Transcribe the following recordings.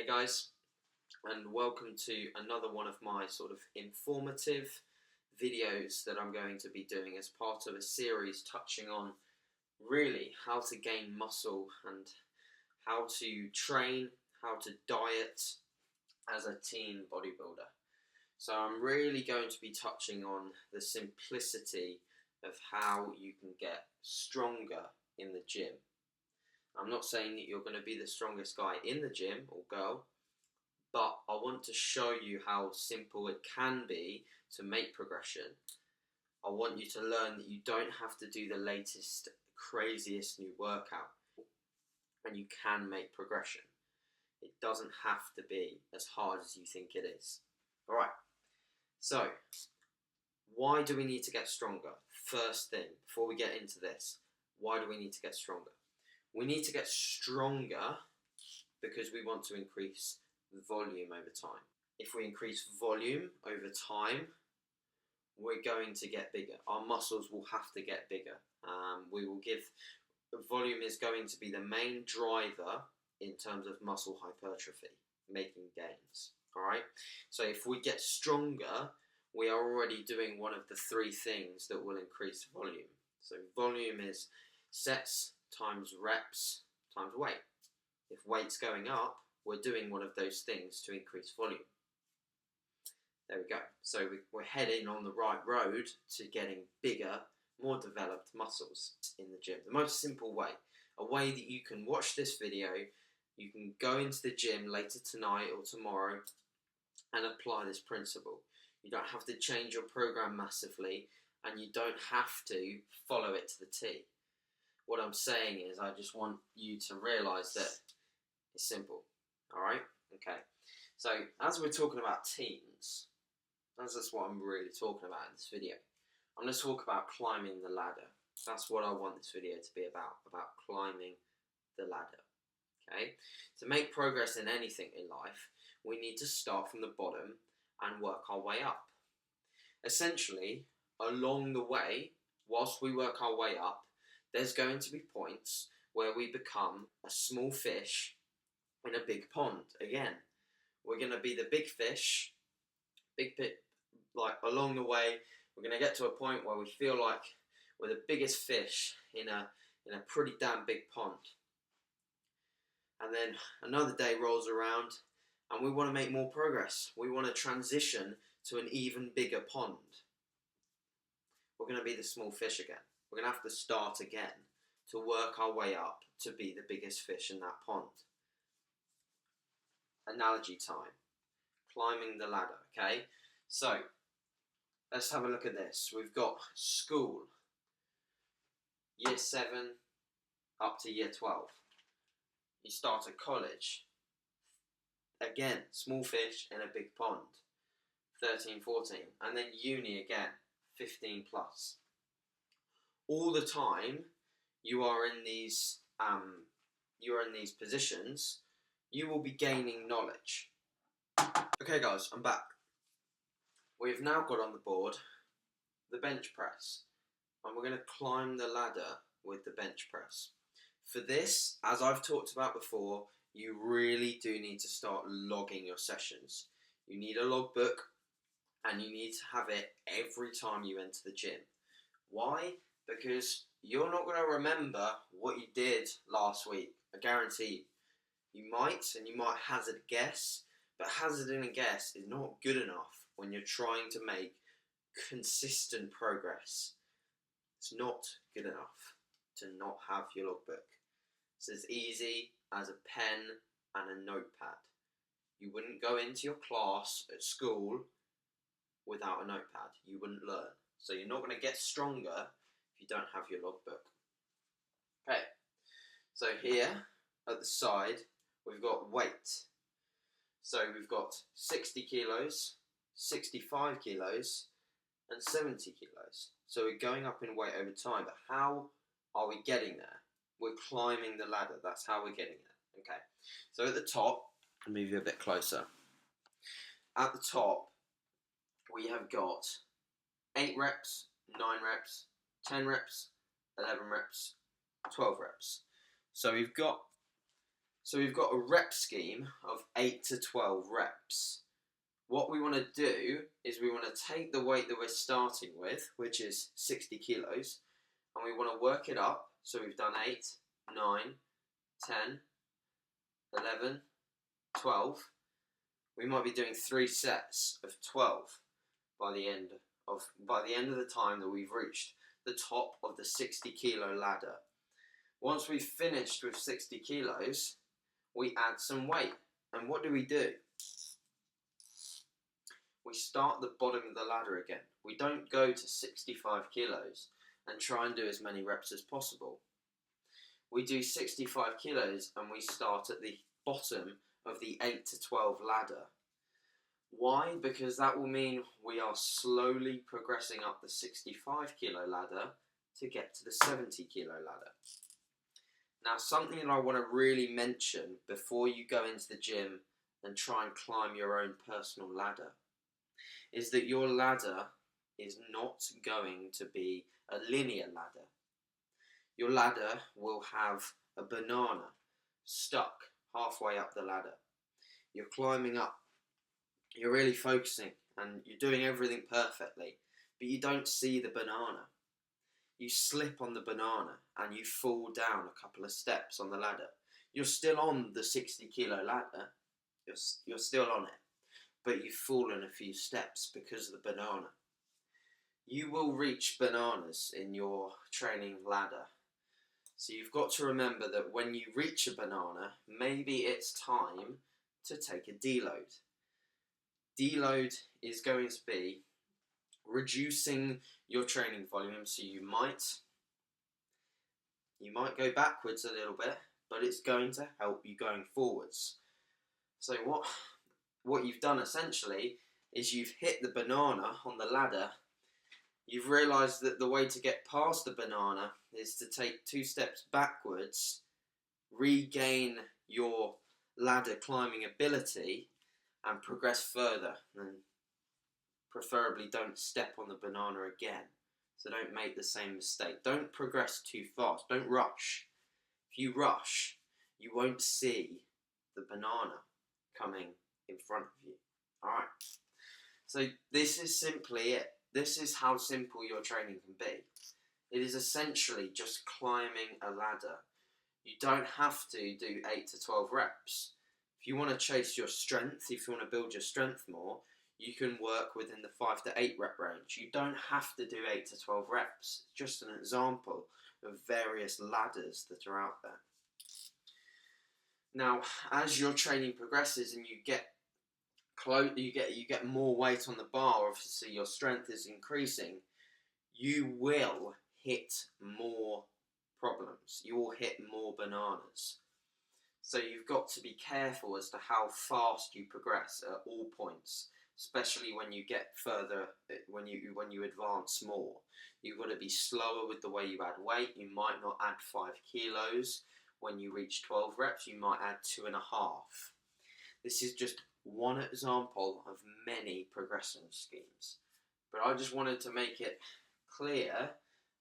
Hey guys, and welcome to another one of my sort of informative videos that I'm going to be doing as part of a series touching on really how to gain muscle and how to train, how to diet as a teen bodybuilder. So I'm really going to be touching on the simplicity of how you can get stronger in the gym. I'm not saying that you're going to be the strongest guy in the gym or girl, but I want to show you how simple it can be to make progression. I want you to learn that you don't have to do the latest, craziest new workout, and you can make progression. It doesn't have to be as hard as you think it is. Alright, so why do we need to get stronger? First thing, before we get into this, why do we need to get stronger? We need to get stronger because we want to increase volume over time. If we increase volume over time, we're going to get bigger. Our muscles will have to get bigger. Volume is going to be the main driver in terms of muscle hypertrophy, making gains. Alright? So if we get stronger, we are already doing one of the three things that will increase volume. So volume is sets times reps times weight. If weight's going up, we're doing one of those things to increase volume. There we go. So we're heading on the right road to getting bigger, more developed muscles in the gym. The most simple way, a way that you can watch this video, you can go into the gym later tonight or tomorrow and apply this principle. You don't have to change your program massively, and you don't have to follow it to the T. What I'm saying is I just want you to realise that it's simple. Alright? Okay. So, as we're talking about teens, that's what I'm really talking about in this video. I'm going to talk about climbing the ladder. That's what I want this video to be about climbing the ladder. Okay? To make progress in anything in life, we need to start from the bottom and work our way up. Essentially, along the way, whilst we work our way up, there's going to be points where we become a small fish in a big pond. Again, we're going to be the big fish, like along the way, we're going to get to a point where we feel like we're the biggest fish in a pretty damn big pond. And then another day rolls around and we want to make more progress. We want to transition to an even bigger pond. We're going to be the small fish again. We're going to have to start again to work our way up to be the biggest fish in that pond. Analogy time. Climbing the ladder, okay? So, let's have a look at this. We've got school. Year 7 up to year 12. You start at college. Again, small fish in a big pond. 13, 14. And then uni again. 15 plus. All the time you are in these positions, you will be gaining knowledge. Okay guys, I'm back. We've now got on the board the bench press, and we're going to climb the ladder with the bench press. For this, as I've talked about before, you really do need to start logging your sessions. You need a logbook, and you need to have it every time you enter the gym. Why? Because you're not going to remember what you did last week. I guarantee you might, and you might hazard a guess, but hazarding a guess is not good enough when you're trying to make consistent progress. It's not good enough to not have your logbook. It's as easy as a pen and a notepad. You wouldn't go into your class at school without a notepad. You wouldn't learn. So you're not going to get stronger if you don't have your logbook. Okay, so here at the side we've got weight. So we've got 60 kilos, 65 kilos and 70 kilos. So we're going up in weight over time, but how are we getting there? We're climbing the ladder. That's how we're getting there. Okay, so at the top, I'll move you a bit closer. At the top we have got 8 reps, 9 reps, 10 reps, 11 reps, 12 reps. So we've got So we've got a rep scheme of 8 to 12 reps. What we want to do is we want to take the weight that we're starting with, which is 60 kilos, and we want to work it up. So we've done 8, 9, 10, 11, 12. We might be doing 3 sets of 12 by the end of the time that we've reached the top of the 60 kilo ladder. Once we've finished with 60 kilos, we add some weight. And what do? We start at the bottom of the ladder again. We don't go to 65 kilos and try and do as many reps as possible. We do 65 kilos and we start at the bottom of the 8 to 12 ladder. Why? Because that will mean we are slowly progressing up the 65 kilo ladder to get to the 70 kilo ladder. Now, something that I want to really mention before you go into the gym and try and climb your own personal ladder is that your ladder is not going to be a linear ladder. Your ladder will have a banana stuck halfway up the ladder. You're climbing up. You're really focusing and you're doing everything perfectly, but you don't see the banana. You slip on the banana and you fall down a couple of steps on the ladder. You're still on the 60 kilo ladder. You're still on it, but you've fallen a few steps because of the banana. You will reach bananas in your training ladder. So you've got to remember that when you reach a banana, maybe it's time to take a deload. Deload is going to be reducing your training volume, so you might go backwards a little bit, but it's going to help you going forwards. So what you've done essentially is you've hit the banana on the ladder. You've realised that the way to get past the banana is to take 2 steps backwards, regain your ladder climbing ability, and progress further. And preferably don't step on the banana again. So don't make the same mistake. Don't progress too fast. Don't rush. If you rush, you won't see the banana coming in front of you. Alright. So this is simply it. This is how simple your training can be. It is essentially just climbing a ladder. You don't have to do 8 to 12 reps. If you want to chase your strength, if you want to build your strength more, you can work within the 5 to 8 rep range. You don't have to do 8 to 12 reps. It's just an example of various ladders that are out there. Now, as your training progresses and you get more weight on the bar, obviously your strength is increasing, you will hit more problems. You will hit more bananas. So you've got to be careful as to how fast you progress at all points, especially when you get further, when you advance more. You've got to be slower with the way you add weight. You might not add 5 kilos. When you reach 12 reps, you might add 2.5. This is just one example of many progression schemes. But I just wanted to make it clear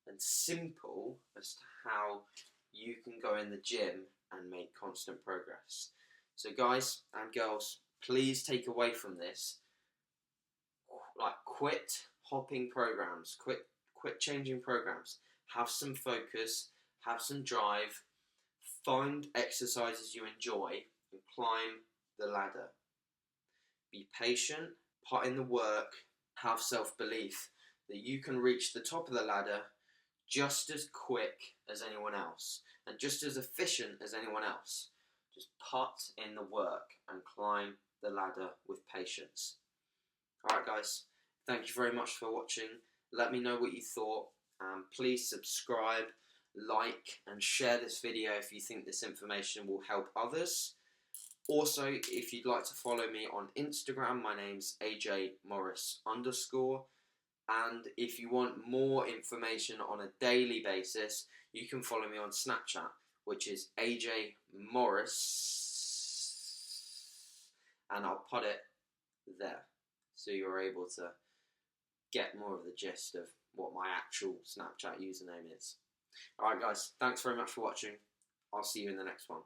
and simple as to how you can go in the gym and make constant progress. So guys and girls, please take away from this, quit hopping programs, quit changing programs, have some focus, have some drive, find exercises you enjoy and climb the ladder. Be patient, put in the work, have self-belief that you can reach the top of the ladder just as quick as anyone else and just as efficient as anyone else. Just put in the work and climb the ladder with patience. Alright guys, thank you very much for watching. Let me know what you thought. Please subscribe, like and share this video if you think this information will help others. Also, if you'd like to follow me on Instagram, my name's AJ_Morris_. And if you want more information on a daily basis, you can follow me on Snapchat, which is AJ Morris, and I'll put it there so you're able to get more of the gist of what my actual Snapchat username is. Alright guys, thanks very much for watching. I'll see you in the next one.